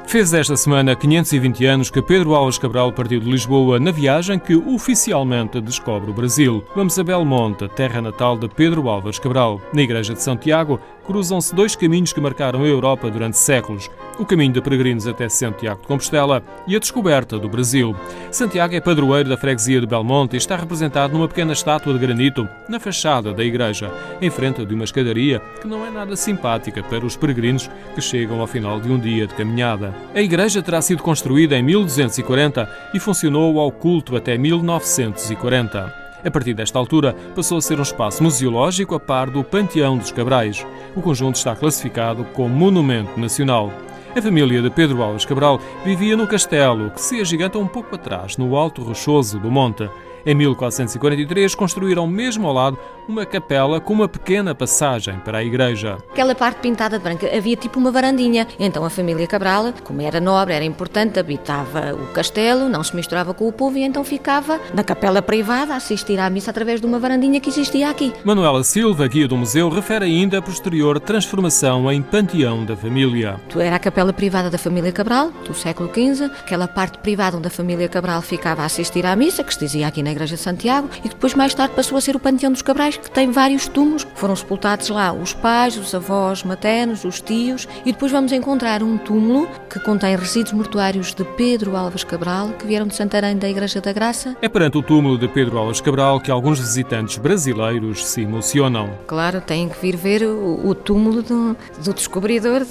Fez esta semana 520 anos que Pedro Álvares Cabral partiu de Lisboa na viagem que oficialmente descobre o Brasil. Vamos a Belmonte, terra natal de Pedro Álvares Cabral. Na Igreja de Santiago cruzam-se dois caminhos que marcaram a Europa durante séculos. O caminho de peregrinos até Santiago de Compostela e a descoberta do Brasil. Santiago é padroeiro da freguesia de Belmonte e está representado numa pequena estátua de granito na fachada da igreja, em frente de uma escadaria que não é nada simpática para os peregrinos que chegam ao final de um dia de caminhada. A igreja terá sido construída em 1240 e funcionou ao culto até 1940. A partir desta altura, passou a ser um espaço museológico a par do Panteão dos Cabrais. O conjunto está classificado como Monumento Nacional. A família de Pedro Álvares Cabral vivia no castelo, que se agiganta um pouco atrás, no alto rochoso do monte. Em 1443, construíram mesmo ao lado uma capela com uma pequena passagem para a igreja. Aquela parte pintada de branco, havia tipo uma varandinha. Então a família Cabral, como era nobre, era importante, habitava o castelo, não se misturava com o povo e então ficava na capela privada a assistir à missa através de uma varandinha que existia aqui. Manuela Silva, guia do museu, refere ainda a posterior transformação em panteão da família. Era a capela privada da família Cabral, do século XV, aquela parte privada onde a família Cabral ficava a assistir à missa, que se dizia aqui na Igreja de Santiago, e depois mais tarde passou a ser o Panteão dos Cabrais, que tem vários túmulos. Foram sepultados lá os pais, os avós maternos, os tios, e depois vamos encontrar um túmulo que contém resíduos mortuários de Pedro Álvares Cabral, que vieram de Santarém da Igreja da Graça. É perante o túmulo de Pedro Álvares Cabral que alguns visitantes brasileiros se emocionam. Claro, têm que vir ver o túmulo do descobridor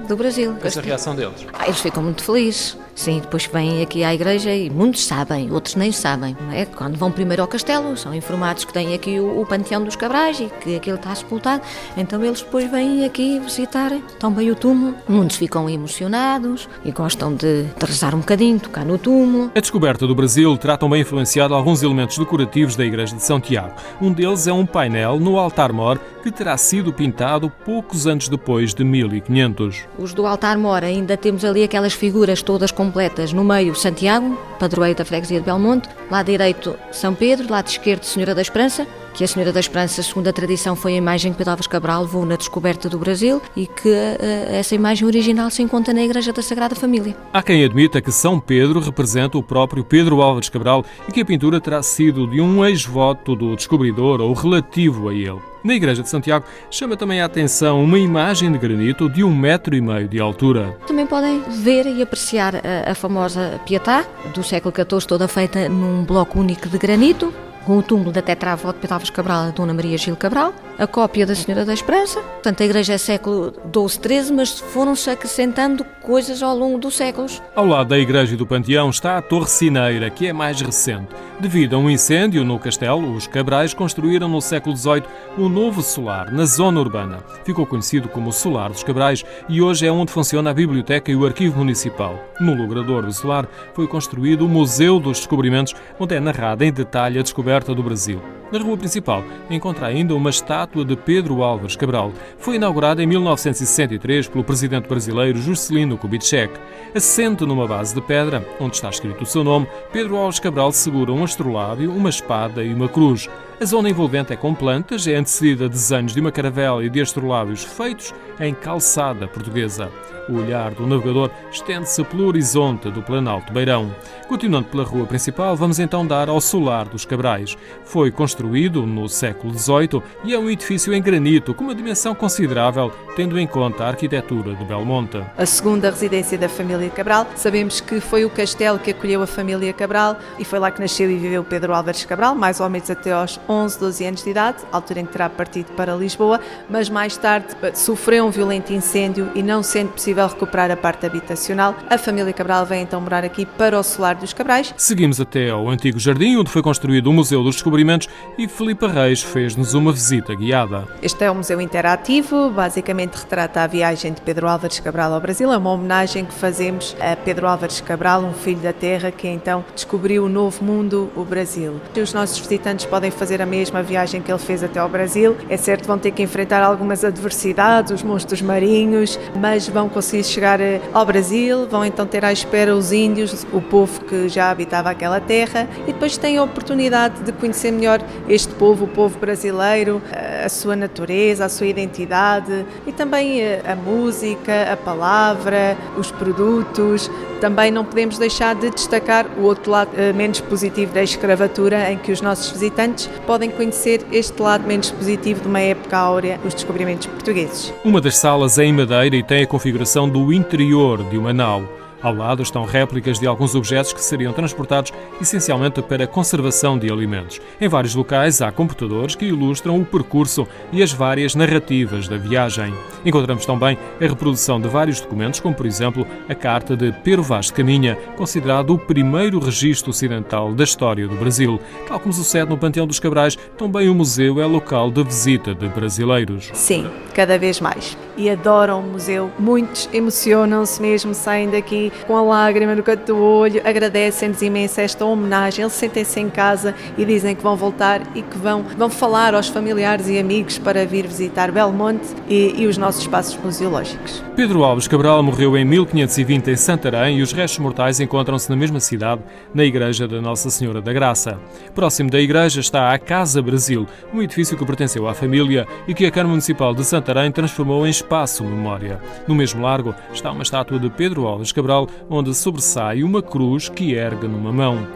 do Brasil. Essa é a reação deles? Eles ficam muito felizes. Sim, depois vêm aqui à igreja e muitos sabem, outros nem sabem. Não é? Quando vão primeiro ao castelo, são informados que tem aqui o Panteão dos Cabrais e que aquilo está sepultado. Então eles depois vêm aqui visitar também o túmulo. Muitos ficam emocionados e gostam de rezar um bocadinho, tocar no túmulo. A descoberta do Brasil terá também influenciado alguns elementos decorativos da Igreja de Santiago. Um deles é um painel no altar-mor que terá sido pintado poucos anos depois de 1500. Os do altar-mor ainda temos ali aquelas figuras todas completas. No meio, Santiago, padroeiro da freguesia de Belmonte. Lado direito, São Pedro. Lado esquerdo, Senhora da Esperança. Que a Senhora da Esperança, segundo a tradição, foi a imagem que Pedro Álvares Cabral levou na descoberta do Brasil e que essa imagem original se encontra na Igreja da Sagrada Família. Há quem admita que São Pedro representa o próprio Pedro Álvares Cabral e que a pintura terá sido de um ex-voto do descobridor ou relativo a ele. Na Igreja de Santiago chama também a atenção uma imagem de granito de 1,5 metro de altura. Também podem ver e apreciar a famosa Pietà do século XIV, toda feita num bloco único de granito, com o túmulo da tetravó de Pedro Álvares Cabral, a Dona Maria Gil Cabral, a cópia da Senhora da Esperança. Portanto, a igreja é século XII, XIII, mas foram-se acrescentando coisas ao longo dos séculos. Ao lado da igreja e do panteão está a Torre Cineira, que é mais recente. Devido a um incêndio no castelo, os Cabrais construíram no século XVIII um novo solar na zona urbana. Ficou conhecido como o Solar dos Cabrais e hoje é onde funciona a biblioteca e o arquivo municipal. No logrador do solar foi construído o Museu dos Descobrimentos, onde é narrada em detalhe a descoberta do Brasil. Na rua principal encontra ainda uma estátua de Pedro Álvares Cabral. Foi inaugurada em 1963 pelo presidente brasileiro Juscelino Kubitschek. Assente numa base de pedra, onde está escrito o seu nome, Pedro Álvares Cabral segura um astrolábio, uma espada e uma cruz. A zona envolvente é com plantas, é antecedida de desenhos de uma caravela e de astrolábios feitos em calçada portuguesa. O olhar do navegador estende-se pelo horizonte do Planalto Beirão. Continuando pela rua principal, vamos então dar ao Solar dos Cabrais. Foi construído no século XVIII e é um edifício em granito com uma dimensão considerável, tendo em conta a arquitetura de Belmonte. A segunda residência da família Cabral, sabemos que foi o castelo que acolheu a família Cabral e foi lá que nasceu e viveu Pedro Álvares Cabral, mais ou menos até aos 11, 12 anos de idade, altura em que terá partido para Lisboa, mas mais tarde sofreu um violento incêndio e não sendo possível recuperar a parte habitacional, a família Cabral vem então morar aqui para o Solar dos Cabrais. Seguimos até ao antigo jardim, onde foi construído o Museu dos Descobrimentos e Filipe Reis fez-nos uma visita guiada. Este é um museu interativo, basicamente retrata a viagem de Pedro Álvares Cabral ao Brasil, é uma homenagem que fazemos a Pedro Álvares Cabral, um filho da terra que então descobriu o novo mundo, o Brasil. Os nossos visitantes podem fazer fazer a mesma viagem que ele fez até ao Brasil. É certo, vão ter que enfrentar algumas adversidades, os monstros marinhos, mas vão conseguir chegar ao Brasil, vão então ter à espera os índios, o povo que já habitava aquela terra, e depois têm a oportunidade de conhecer melhor este povo, o povo brasileiro, a sua natureza, a sua identidade e também a música, a palavra, os produtos. Também não podemos deixar de destacar o outro lado menos positivo da escravatura, em que os nossos visitantes podem conhecer este lado menos positivo de uma época áurea dos descobrimentos portugueses. Uma das salas é em madeira e tem a configuração do interior de uma nau. Ao lado estão réplicas de alguns objetos que seriam transportados essencialmente para a conservação de alimentos. Em vários locais há computadores que ilustram o percurso e as várias narrativas da viagem. Encontramos também a reprodução de vários documentos, como por exemplo a Carta de Pero Vaz de Caminha, considerado o primeiro registro ocidental da história do Brasil. Tal como sucede no Panteão dos Cabrais, também o museu é local de visita de brasileiros. Sim, cada vez mais. E adoram o museu. Muitos emocionam-se mesmo, saem daqui com a lágrima no canto do olho, agradecem-nos imenso esta homenagem, eles sentem-se em casa e dizem que vão voltar e que vão falar aos familiares e amigos para vir visitar Belmonte e os nossos espaços museológicos. Pedro Álvares Cabral morreu em 1520 em Santarém e os restos mortais encontram-se na mesma cidade, na Igreja da Nossa Senhora da Graça. Próximo da igreja está a Casa Brasil, um edifício que pertenceu à família e que a Câmara Municipal de Santarém transformou em espaço memória. No mesmo largo está uma estátua de Pedro Álvares Cabral, onde sobressai uma cruz que ergue numa mão.